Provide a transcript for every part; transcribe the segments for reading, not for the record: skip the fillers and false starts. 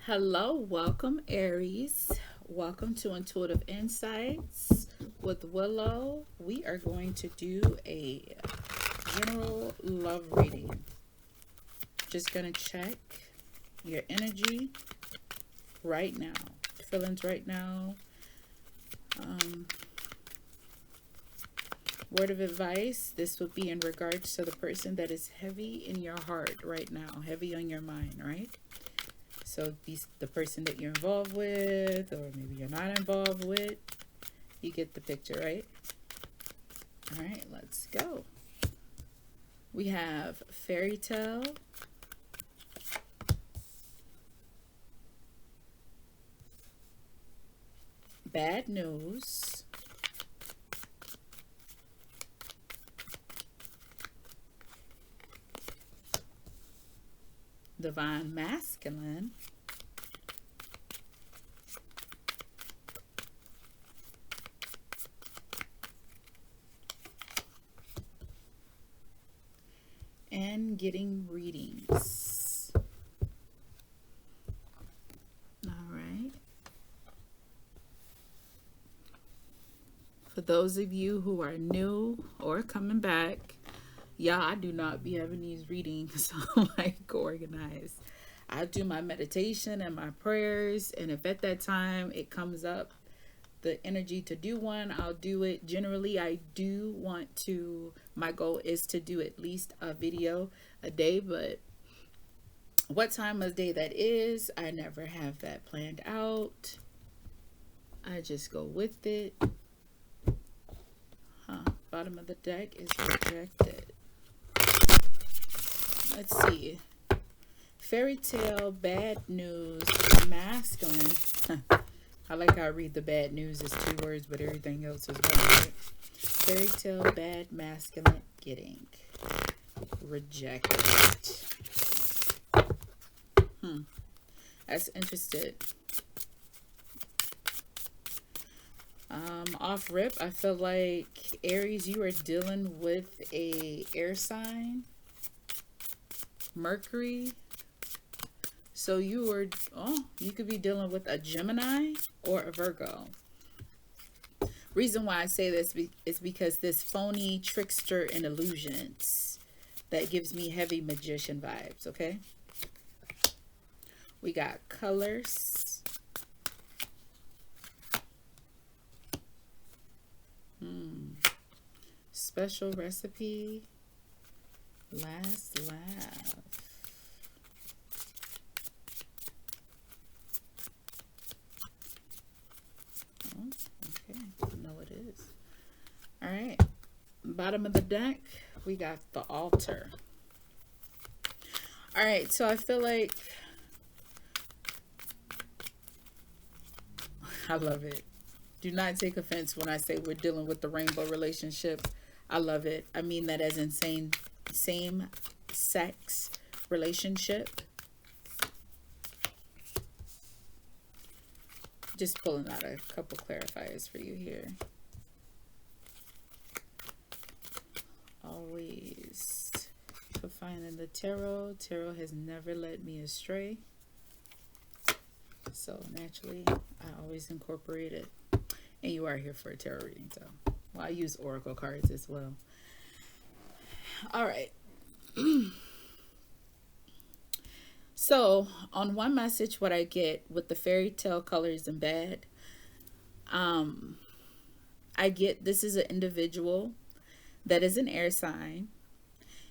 Hello, welcome Aries. Welcome to Intuitive Insights with Willow. We are going to do a general love reading. Just going to check your energy right now, feelings right now. Um, Word of advice, this would be in regards to the person that is heavy in your heart right now, heavy on your mind, right? So be the person that you're involved with, or maybe you're not involved with. You get the picture, right? All right, let's go. We have fairy tale, bad news, divine masculine, and getting readings. All right. For those of you who are new or coming back, yeah, I do not be having these readings like organized. I do my meditation and my prayers, and if at that time it comes up the energy to do one, I'll do it. Generally, I do want to, my goal is to do at least a video a day, but what time of day that is, I never have that planned out. I just go with it. Bottom of the deck is rejected. Let's see. Fairy tale, bad news, masculine. I like how I read the bad news as two words, but everything else is one, right? Fairy tale, bad, masculine, getting rejected. That's interesting. Off rip, I feel like Aries, you are dealing with a air sign, Mercury. So you could be dealing with a Gemini or a Virgo. Reason why I say this is because this phony trickster and illusions that gives me heavy magician vibes, okay? We got colors. Special recipe. Last laugh. Oh, okay. I know it is. All right. Bottom of the deck, we got the altar. All right. So I feel like I love it. Do not take offense when I say we're dealing with the rainbow relationship. I love it. I mean that as in same sex relationship. Just pulling out a couple clarifiers for you here. Always for finding the tarot. Tarot has never led me astray. So naturally, I always incorporate it. And you are here for a tarot reading, so well, I use oracle cards as well. All right. So on one message, what I get with the fairy tale colors and bad, I get this is an individual that is an air sign.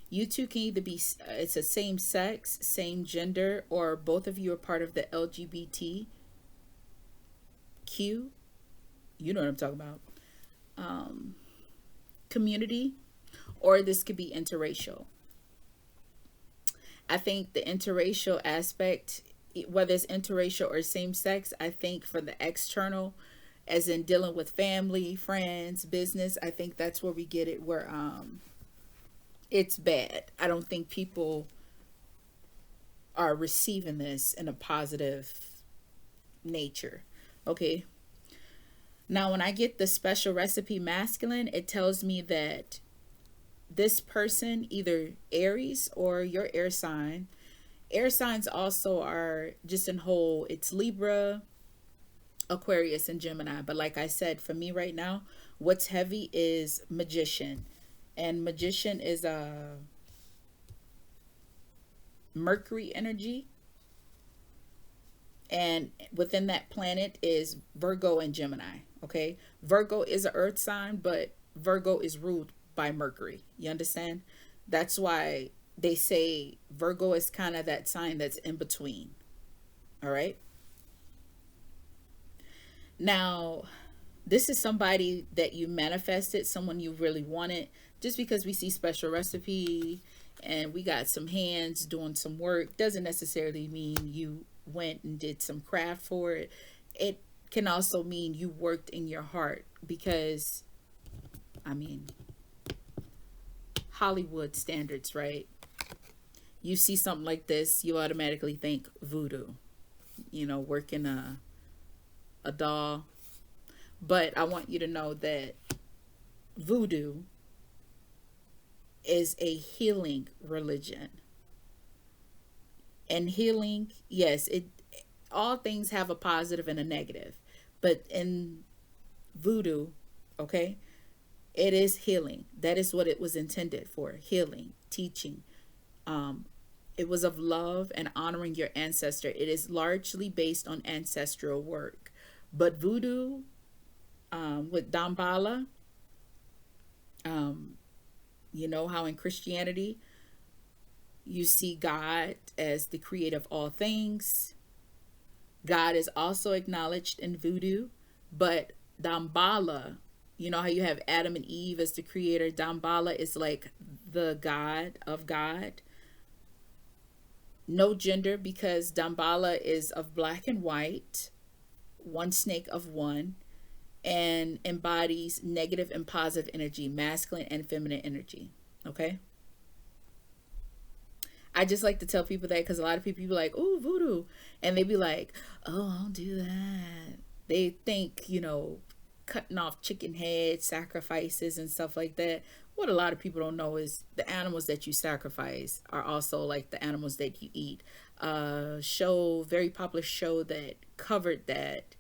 You two can either be, it's a same sex, same gender, or both of you are part of the LGBTQ. You know what I'm talking about. Community, or this could be interracial. I think the interracial aspect, whether it's interracial or same sex, I think for the external, as in dealing with family, friends, business, I think that's where we get it, where it's bad. I don't think people are receiving this in a positive nature. Okay. Now, when I get the special recipe masculine, it tells me that this person, either Aries or your air sign, Air signs also are just in whole, it's Libra, Aquarius, and Gemini. But like I said, for me right now, what's heavy is Magician. And Magician is a Mercury energy. And within that planet is Virgo and Gemini. Okay. Virgo is an earth sign, but Virgo is ruled by Mercury. You understand? That's why they say Virgo is kind of that sign that's in between. All right. Now, this is somebody that you manifested, someone you really wanted. Just because we see special recipe and we got some hands doing some work doesn't necessarily mean you went and did some craft for it. It can also mean you worked in your heart because, I mean, Hollywood standards, right? You see something like this, you automatically think voodoo, working a doll. But I want you to know that voodoo is a healing religion. And healing, yes, it all things have a positive and a negative. But in voodoo, okay, it is healing. That is what it was intended for. Healing, teaching. Um, it was of love and honoring your ancestor. It is largely based on ancestral work. But voodoo, with Dambala, um, you know how in Christianity you see God as the creator of all things. God is also acknowledged in voodoo, but Dambala, you know how you have Adam and Eve as the creator. Dambala is like the God of God. No gender because Dambala is of black and white, one snake of one, and embodies negative and positive energy, masculine and feminine energy. Okay. I just like to tell people that because a lot of people be like, "Oh, voodoo," and they be like, "Oh, I don't do that." They think, cutting off chicken heads, sacrifices, and stuff like that. What a lot of people don't know is the animals that you sacrifice are also like the animals that you eat. Show, very popular show that covered that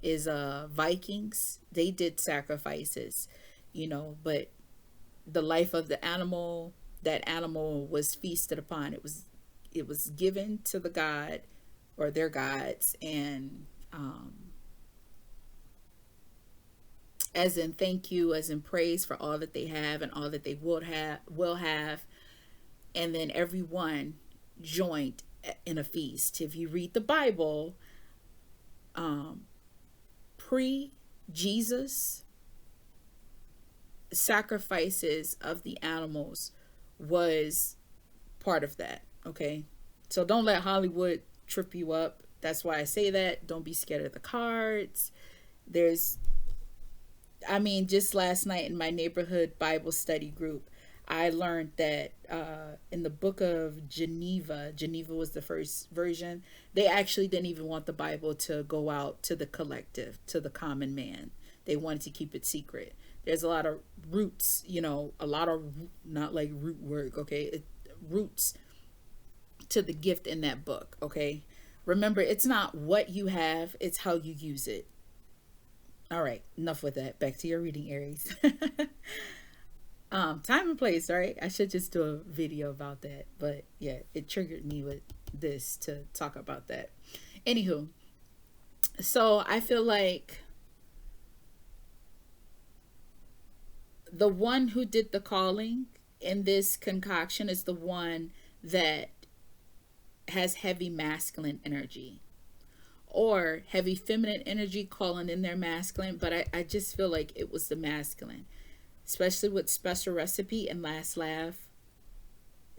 is Vikings. They did sacrifices, but the life of the animal, that animal was feasted upon. It was given to the god or their gods, and as in thank you, as in praise for all that they have and all that they will have, and then everyone joined in a feast. If you read the Bible, pre Jesus, sacrifices of the animals was part of that. Okay. So don't let Hollywood trip you up. That's why I say that. Don't be scared of the cards. There's, I mean, just last night in my neighborhood Bible study group, I learned that in the book of Geneva was the first version. They actually didn't even want the Bible to go out to the collective, to the common man. They wanted to keep it secret. There's a lot of roots, a lot of, not like root work, okay? Roots to the gift in that book, okay? Remember, it's not what you have, it's how you use it. All right, enough with that. Back to your reading, Aries. Time and place, right? I should just do a video about that. But yeah, it triggered me with this to talk about that. Anywho, so I feel like the one who did the calling in this concoction is the one that has heavy masculine energy or heavy feminine energy calling in their masculine. But I just feel like it was the masculine, especially with Special Recipe and Last Laugh.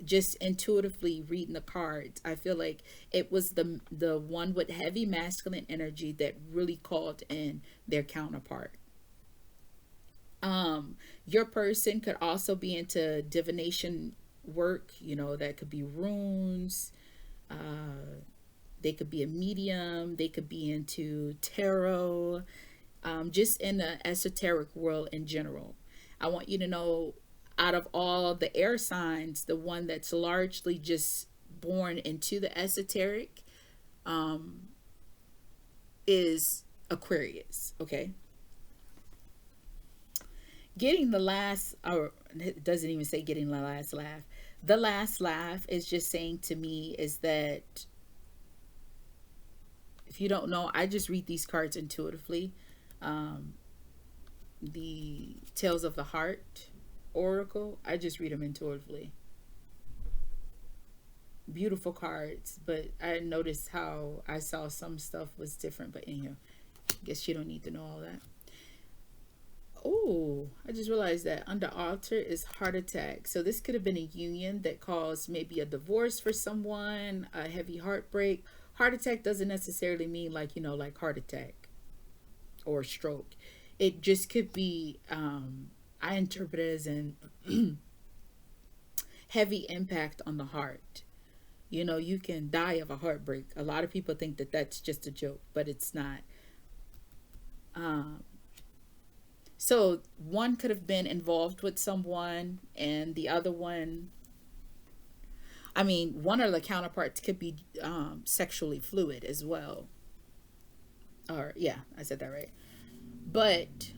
Just intuitively reading the cards, I feel like it was the one with heavy masculine energy that really called in their counterpart. Your person could also be into divination work, that could be runes. They could be a medium. They could be into tarot, just in the esoteric world in general. I want you to know, out of all the air signs, the one that's largely just born into the esoteric is Aquarius. Okay, getting the last, or it doesn't even say getting the last laugh. The last laugh is just saying to me is that, if you don't know, I just read these cards intuitively. Um, the Tales of the Heart Oracle, I just read them intuitively. Beautiful cards, but I noticed how I saw some stuff was different. But anyhow, I guess you don't need to know all that. Oh, I just realized that under altar is heart attack. So this could have been a union that caused maybe a divorce for someone, a heavy heartbreak. Heart attack doesn't necessarily mean like, like heart attack or stroke. It just could be, I interpret it as an heavy impact on the heart. You can die of a heartbreak. A lot of people think that that's just a joke, but it's not. Um, so one could have been involved with someone, and the other one, I mean, one of the counterparts could be sexually fluid as well. Or, yeah, I said that right. But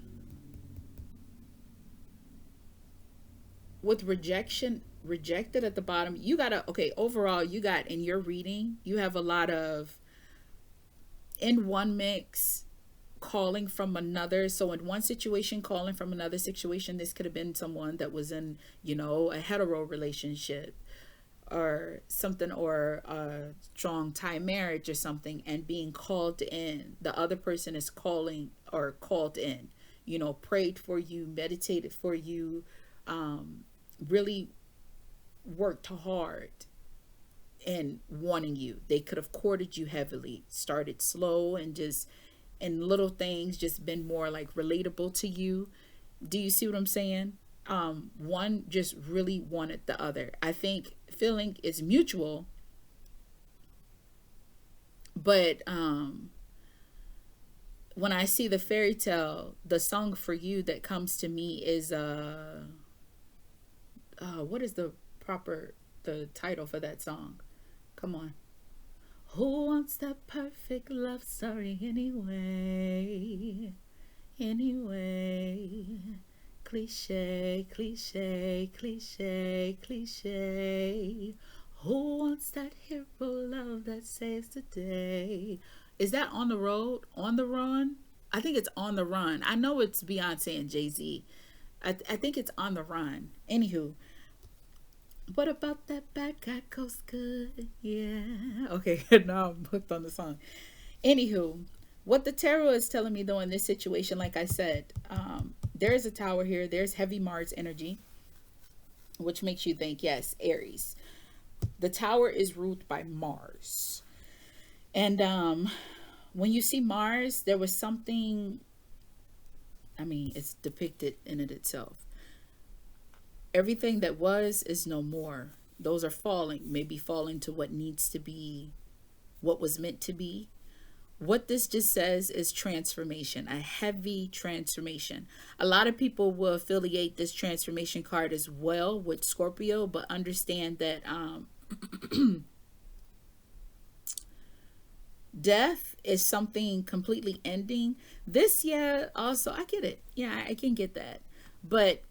with rejection, rejected at the bottom, you gotta, okay, overall, you got in your reading, you have a lot of in one mix calling from another. So in one situation, calling from another situation, this could have been someone that was in, a hetero relationship or something, or a strong tie marriage or something, and being called in. The other person is calling or called in, prayed for you, meditated for you, really worked hard in wanting you. They could have courted you heavily, started slow and just in little things, just been more like relatable to you. Do you see what I'm saying? One just really wanted the other. I think feeling is mutual, but when I see the fairy tale, the song for you that comes to me is what is the title for that song? Come on. Who wants that perfect love story anyway? Anyway. Cliche, cliche, cliche, cliche. Who wants that hero love that saves the day? Is that On the Road? On the Run? I think it's On the Run. I know it's Beyonce and Jay-Z. I think it's On the Run. Anywho, what about that bad guy goes good? Yeah. Okay, now I'm hooked on the song. Anywho, what the tarot is telling me though in this situation, like I said, there is a tower here. There's heavy Mars energy, which makes you think, yes, Aries. The tower is ruled by Mars. And when you see Mars, there was something, I mean, it's depicted in it itself. Everything that was is no more. Those are falling, maybe falling to what needs to be, what was meant to be. What this just says is transformation, a heavy transformation. A lot of people will affiliate this transformation card as well with Scorpio, but understand that death is something completely ending. This, yeah, also, I get it. Yeah, I can get that. But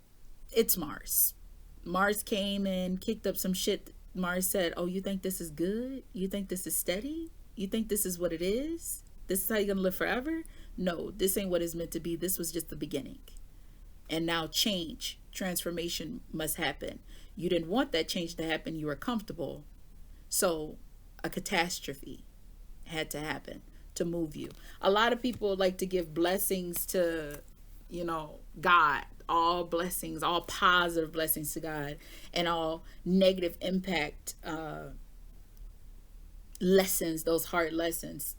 it's Mars. Mars came and kicked up some shit. Mars said, oh, you think this is good? You think this is steady? You think this is what it is? This is how you're going to live forever? No, this ain't what it's meant to be. This was just the beginning. And now change, transformation must happen. You didn't want that change to happen. You were comfortable. So a catastrophe had to happen to move you. A lot of people like to give blessings to, God. All blessings, all positive blessings to God, and all negative impact lessons, those hard lessons,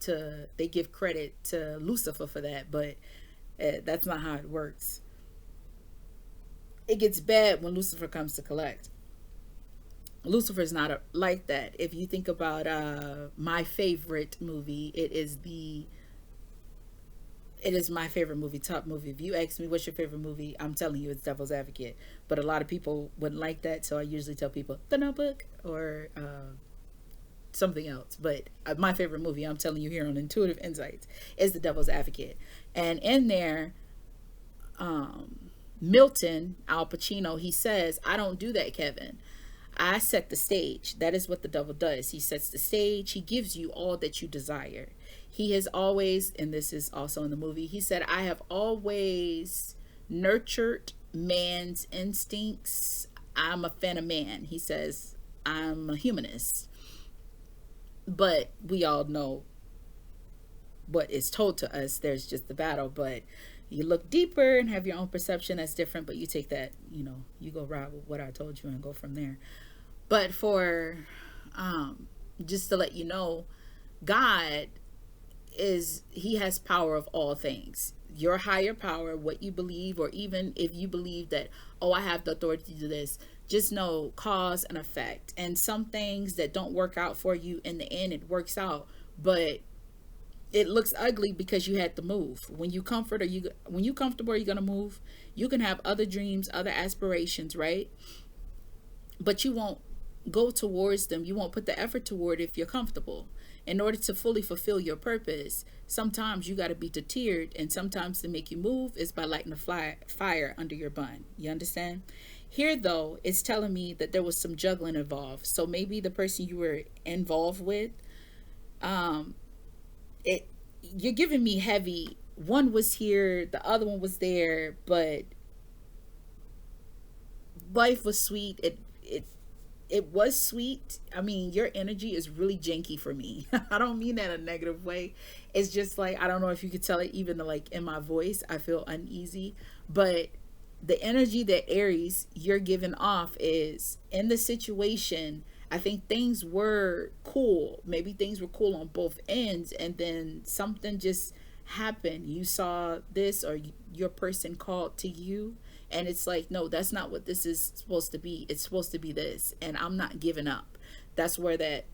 they give credit to Lucifer for that, but that's not how it works. It gets bad when Lucifer comes to collect. Lucifer's not like that. If you think about my favorite movie, it is my favorite movie, top movie. If you ask me what's your favorite movie, I'm telling you it's Devil's Advocate. But a lot of people wouldn't like that, so I usually tell people The Notebook or something else. But my favorite movie, I'm telling you here on Intuitive Insights, is The Devil's Advocate. And in there, Milton, Al Pacino, he says, I don't do that, Kevin. I set the stage. That is what the devil does. He sets the stage. He gives you all that you desire. He has always, and this is also in the movie, he said, I have always nurtured man's instincts. I'm a fan of man. He says, I'm a humanist. But we all know what is told to us. There's just the battle. But you look deeper and have your own perception that's different. But you take that, you go right with what I told you and go from there. But for just to let you know, God he has power of all things. Your higher power, what you believe, or even if you believe that, oh, I have the authority to do this, just know cause and effect. And some things that don't work out for you, in the end, it works out. But it looks ugly because you had to move. When you when you comfortable, you're gonna move. You can have other dreams, other aspirations, right? But you won't go towards them. You won't put the effort toward it if you're comfortable. In order to fully fulfill your purpose, sometimes you got to be deterred, and sometimes to make you move is by lighting a fire under your bun. You understand? Here, though, it's telling me that there was some juggling involved. So maybe the person you were involved with, you're giving me heavy. One was here, the other one was there, but life was sweet. It was sweet. I mean, your energy is really janky for me. I don't mean that in a negative way. It's just like, I don't know if you could tell it even like in my voice, I feel uneasy. But the energy that Aries, you're giving off is in the situation. I think things were cool. Maybe things were cool on both ends. And then something just happened. You saw this, or your person called to you. And it's like, no, that's not what this is supposed to be. It's supposed to be this. And I'm not giving up. That's where that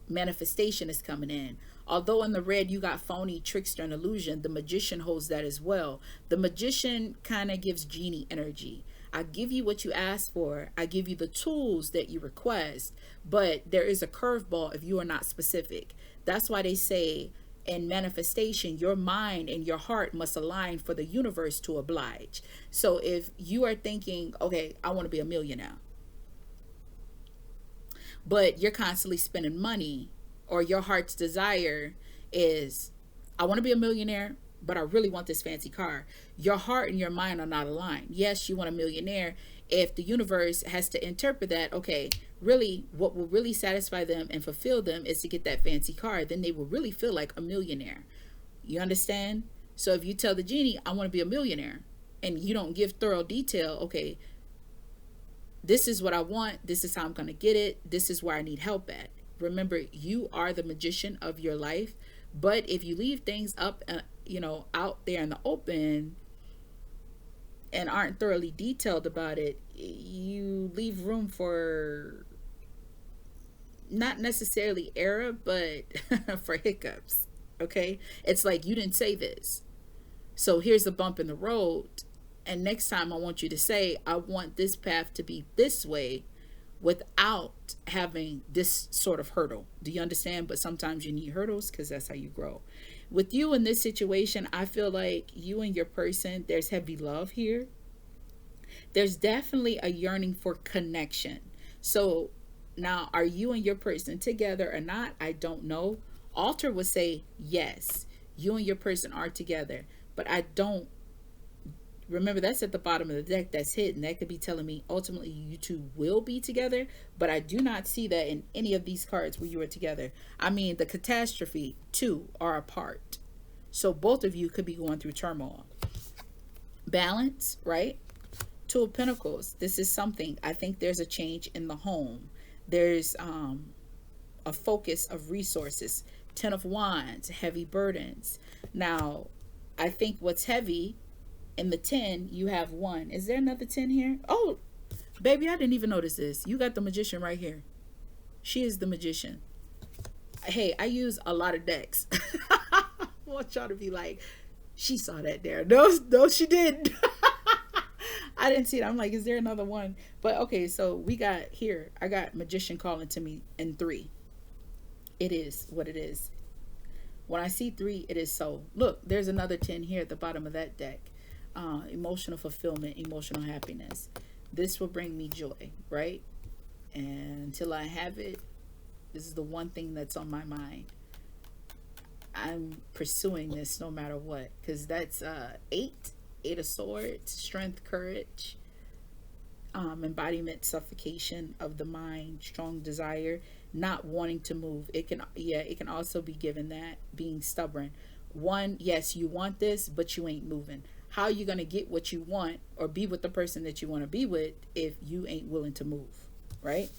manifestation is coming in. Although in the red you got phony, trickster, and illusion, the magician holds that as well. The magician kind of gives genie energy. I give you what you ask for. I give you the tools that you request. But there is a curveball if you are not specific. That's why they say, in manifestation, your mind and your heart must align for the universe to oblige. So if you are thinking, okay, I want to be a millionaire, but you're constantly spending money, or your heart's desire is, I want to be a millionaire, but I really want this fancy car. Your heart and your mind are not aligned. Yes, you want a millionaire. If the universe has to interpret that, okay, really what will really satisfy them and fulfill them is to get that fancy car, then they will really feel like a millionaire. You understand? So if you tell the genie, I want to be a millionaire, and you don't give thorough detail, okay, this is what I want, this is how I'm going to get it, this is where I need help at. Remember, you are the magician of your life. But if you leave things up, out there in the open and aren't thoroughly detailed about it, you leave room for not necessarily error, but for hiccups. Okay? It's like, you didn't say this. So here's a bump in the road. And next time I want you to say, I want this path to be this way, without having this sort of hurdle. Do you understand? But sometimes you need hurdles because that's how you grow. With you in this situation, I feel like you and your person, there's heavy love here. There's definitely a yearning for connection. So now, are you and your person together or not? I don't know. Altar would say yes, you and your person are together, but I don't. Remember, that's at the bottom of the deck. That's hidden. That could be telling me ultimately you two will be together, but I do not see that in any of these cards where you are together. I mean, the catastrophe, two are apart. So both of you could be going through turmoil. Balance, right? Two of Pentacles. This is something. I think there's a change in the home. There's a focus of resources. Ten of Wands, heavy burdens. Now, I think what's heavy, in the 10, you have 1. Is there another 10 here? Oh, baby, I didn't even notice this. You got the magician right here. She is the magician. Hey, I use a lot of decks. I want y'all to be like, she saw that there. No, she didn't. I didn't see it. I'm like, is there another one? But okay, so we got here. I got magician calling to me in three. It is what it is. When I see three, it is so. Look, there's another 10 here at the bottom of that deck. Emotional fulfillment, emotional happiness. This will bring me joy, right? And until I have it, this is the one thing that's on my mind. I'm pursuing this no matter what, because that's eight of swords, strength, courage, embodiment, suffocation of the mind, strong desire, not wanting to move. It can, yeah, it can also be given that being stubborn. One, yes, you want this, but you ain't moving. How are you gonna get what you want or be with the person that you want to be with if you ain't willing to move, right?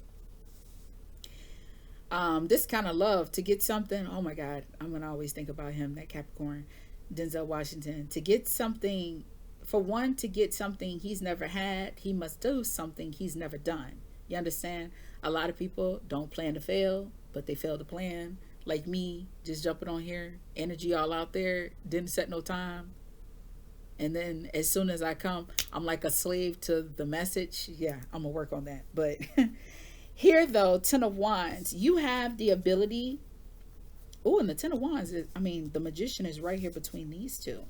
This kind of love to get something. Oh my God, I'm gonna always think about him, that Capricorn, Denzel Washington. To get something, for one, to get something he's never had, he must do something he's never done. You understand? A lot of people don't plan to fail, but they fail to plan. Like me, just jumping on here, energy all out there, didn't set no time. And then as soon as I come, I'm like a slave to the message. Yeah, I'm gonna work on that. But here though, Ten of Wands, you have the ability. Oh, and the Ten of Wands is, I mean, the Magician is right here between these two.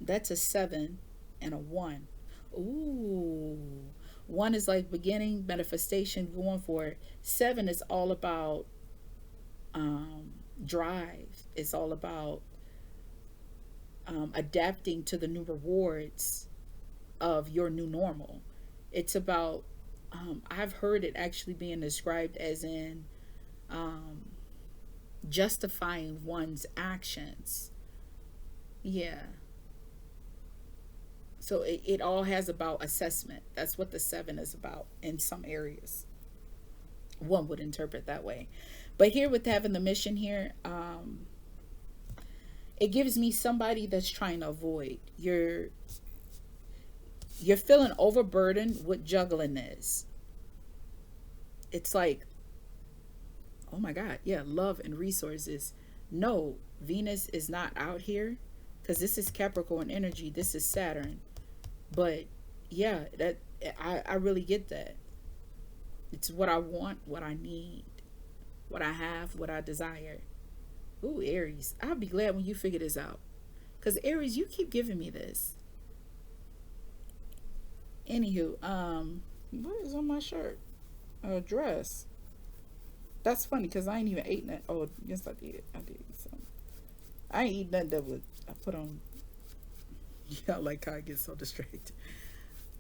That's a 7 and a 1. Ooh. 1 is like beginning, manifestation, going for it. 7 is all about drive. It's all about adapting to the new rewards of your new normal. It's about, I've heard it actually being described as in justifying one's actions. Yeah. So it all has about assessment. That's what the 7 is about in some areas. One would interpret that way. But here with having the mission here, it gives me somebody that's trying to avoid. You're feeling overburdened with juggling this. It's like, oh my God, yeah, love and resources. No, Venus is not out here because this is Capricorn energy. This is Saturn. But yeah, that I really get that. It's what I want, what I need, what I have, what I desire. Ooh, Aries. I'll be glad when you figure this out. Because Aries, you keep giving me this. Anywho, what is on my shirt? A dress. That's funny because I ain't even ate that. Oh, yes, I did. I did eat some. I ain't eat nothing that would I put on. Yeah, like how I get so distracted.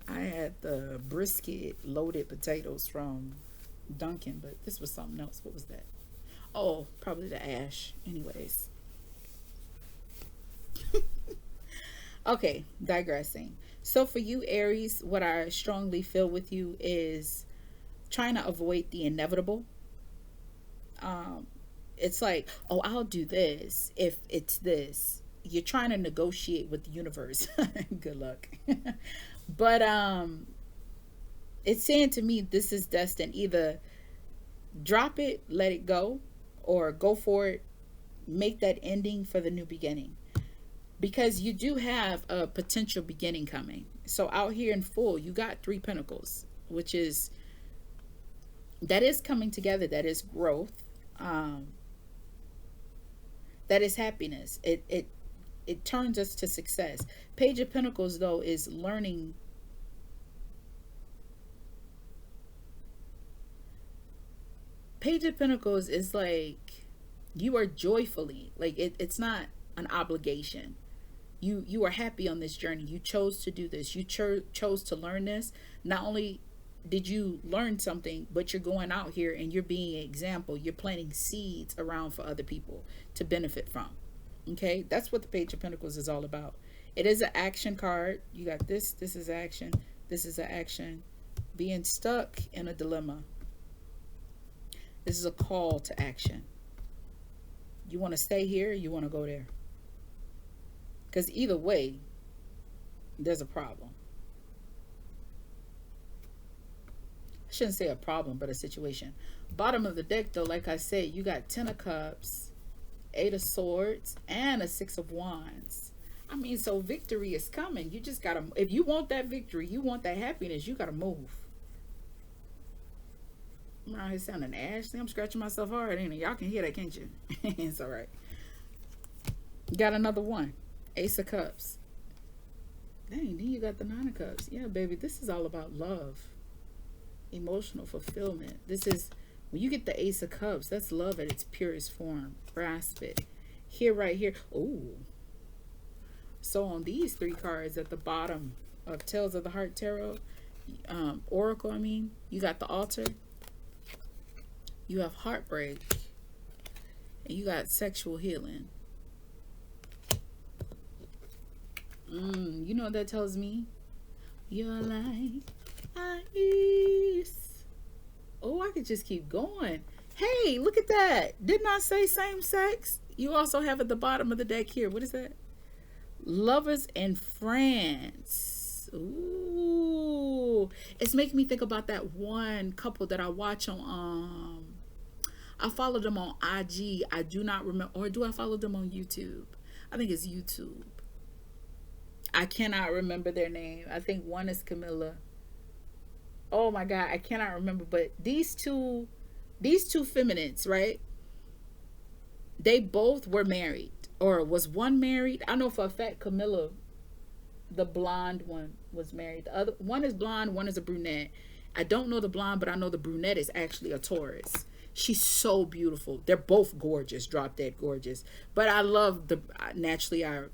I had the brisket loaded potatoes from Dunkin', but this was something else. What was that? Oh, probably the ash. Anyways. Okay, digressing. So for you, Aries, what I strongly feel with you is trying to avoid the inevitable. It's like, oh, I'll do this if it's this. You're trying to negotiate with the universe. Good luck. But it's saying to me this is destined. Either drop it, let it go, or go for it, make that ending for the new beginning. Because you do have a potential beginning coming. So out here in full, you got 3 pentacles, which is, that is coming together, that is growth, that is happiness. It turns us to success. Page of Pentacles, though, is learning. Page of Pentacles is like you are joyfully, like it's not an obligation. You are happy on this journey. You chose to do this. You chose to learn this. Not only did you learn something, but you're going out here and you're being an example. You're planting seeds around for other people to benefit from. Okay, that's what the Page of Pentacles is all about. It is an action card. You got this. This is action. This is an action. Being stuck in a dilemma. This is a call to action. You want to stay here, you want to go there. Because either way, there's a problem. I shouldn't say a problem, but a situation. Bottom of the deck, though, like I said, you got 10 of Cups, 8 of Swords, and a 6 of Wands. I mean, so victory is coming. You just gotta, if you want that victory, you want that happiness, you gotta move. I'm around here sounding Ashley. I'm scratching myself hard, ain't it? Y'all can hear that, can't you? It's all right. Got another one. Ace of Cups. Dang, then you got the Nine of Cups. Yeah, baby, this is all about love, emotional fulfillment. This is, when you get the Ace of Cups, that's love at its purest form. Grasp it. Here, right here. Ooh. So on these three cards at the bottom of Tales of the Heart Tarot, Oracle, I mean, you got the Altar, you have Heartbreak, and you got Sexual Healing. You know what that tells me? You're like ice. Oh, I could just keep going. Hey, look at that. Didn't I say same sex? You also have at the bottom of the deck here. What is that? Lovers and Friends. Ooh. It's making me think about that one couple that I watch on I follow them on IG. I do not remember, or do I follow them on YouTube? I think it's YouTube. I cannot remember their name. I think one is Camilla. Oh my God, I cannot remember. But these two feminists, right? They both were married, or was one married? I know for a fact Camilla, the blonde one, was married. The other one is blonde, one is a brunette. I don't know the blonde, but I know the brunette is actually a Taurus. She's so beautiful. They're both gorgeous, drop dead gorgeous. But I love the, naturally I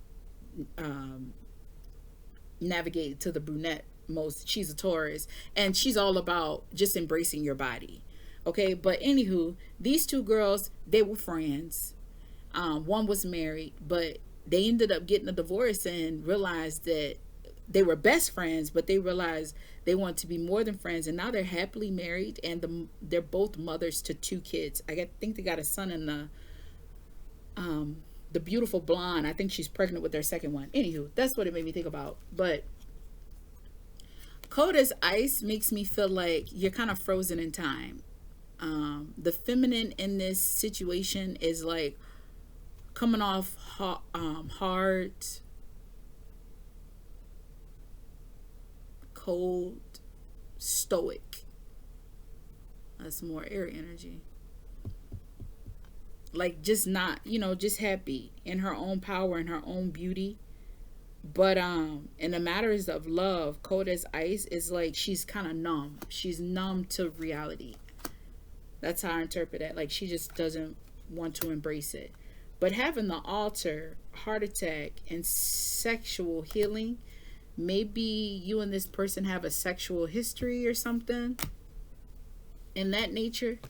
navigate to the brunette most. She's a Taurus, and she's all about just embracing your body. Okay, but anywho, these two girls, they were friends. One was married, but they ended up getting a divorce and realized that they were best friends, but they realized they want to be more than friends, and now they're happily married, and they're both mothers to two kids. Think they got a son, and the beautiful blonde, I think she's pregnant with their second one. Anywho, that's what it made me think about. But cold as ice makes me feel like you're kind of frozen in time. The feminine in this situation is like coming off hard, cold, stoic. That's more air energy. Like just not, just happy in her own power and her own beauty. But in the matters of love, cold as ice is like she's kind of numb. She's numb to reality. That's how I interpret it. Like she just doesn't want to embrace it. But having the Altar, heart attack, and sexual healing, maybe you and this person have a sexual history or something in that nature.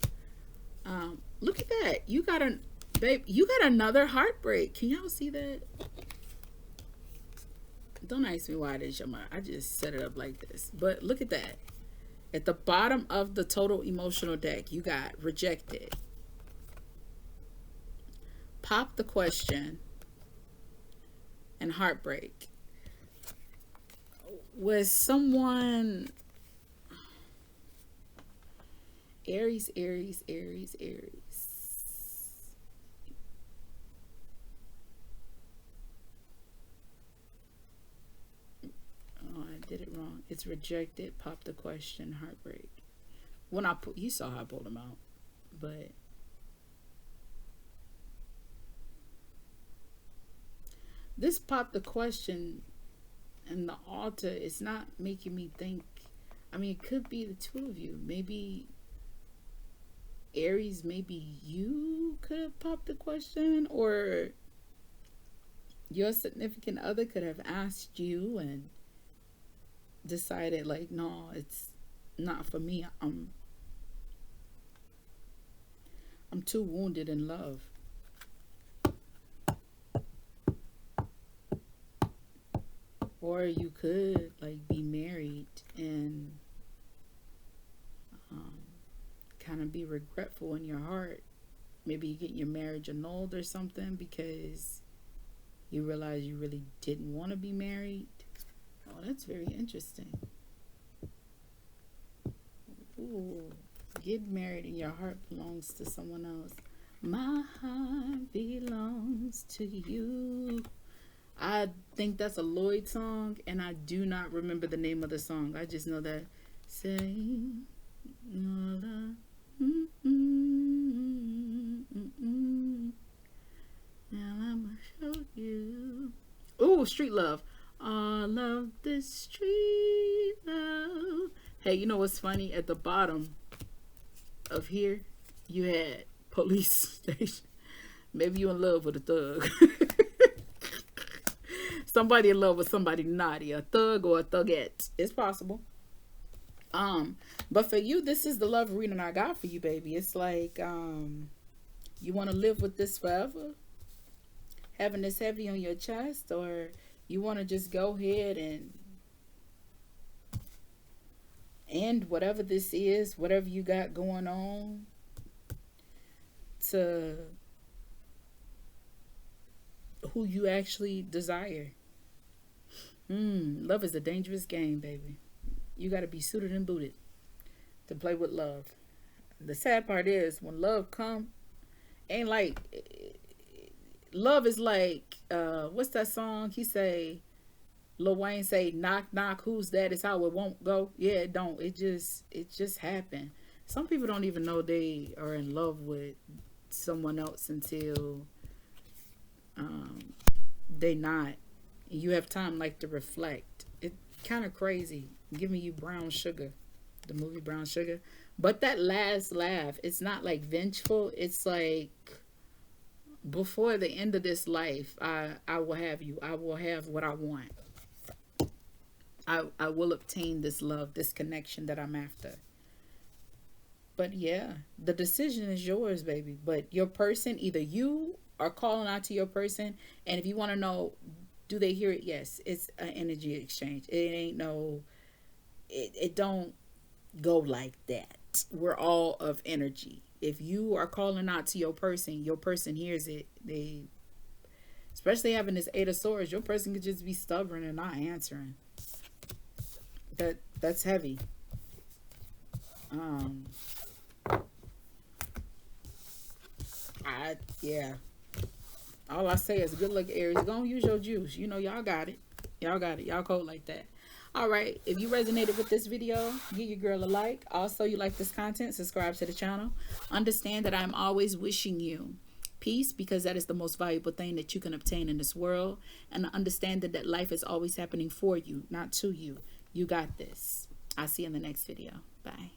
Look at that. You got another heartbreak. Can y'all see that? Don't ask me why I didn't show my, I just set it up like this. But look at that. At the bottom of the total emotional deck, you got Rejected. Pop the Question, and Heartbreak. Was someone Aries? Oh, I did it wrong. It's Rejected, Pop the Question, Heartbreak. When I put, you saw how I pulled them out, but this Pop the Question and the Altar is not making me think. I mean, it could be the two of you. Maybe Aries, maybe you could have popped the question, or your significant other could have asked you and decided like, no, it's not for me. I'm too wounded in love. Or you could like be married and kind of be regretful in your heart. Maybe you get your marriage annulled or something because you realize you really didn't want to be married. Oh, that's very interesting. Ooh, get married and your heart belongs to someone else. My heart belongs to you. I think that's a Lloyd song, and I do not remember the name of the song. I just know that say all the now I'ma show you. Ooh, Street Love. All of this street love. Hey, you know what's funny? At the bottom of here, you had police station. Maybe you in love with a thug. Somebody in love with somebody naughty, a thug or a thugette. It's possible. But for you, this is the love reading I got for you, baby. It's like, you want to live with this forever, having this heavy on your chest, or you want to just go ahead and end whatever this is, whatever you got going on, to who you actually desire. Love is a dangerous game, baby. You got to be suited and booted to play with love. The sad part is when love come, ain't like love is like what's that song? He say, Lil Wayne say, knock knock, who's that? It's how it won't go. Yeah, it don't. It just happened. Some people don't even know they are in love with someone else until they not. You have time like to reflect. It kind of crazy giving you Brown Sugar, the movie Brown Sugar. But that last laugh, it's not like vengeful. It's like, before the end of this life, I will have you. I will have what I want. I will obtain this love, this connection that I'm after. But yeah, the decision is yours, baby. But your person, either you are calling out to your person, and if you want to know, do they hear it? Yes, it's an energy exchange. It ain't no, it don't go like that. We're all of energy. If you are calling out to your person hears it. They, especially having this Eight of Swords, your person could just be stubborn and not answering. That's heavy. Yeah. All I say is good luck, Aries. Go and use your juice. You know, y'all got it. Y'all got it. Y'all cold like that. All right. If you resonated with this video, give your girl a like. Also, you like this content, subscribe to the channel. Understand that I'm always wishing you peace, because that is the most valuable thing that you can obtain in this world. And understand that life is always happening for you, not to you. You got this. I'll see you in the next video. Bye.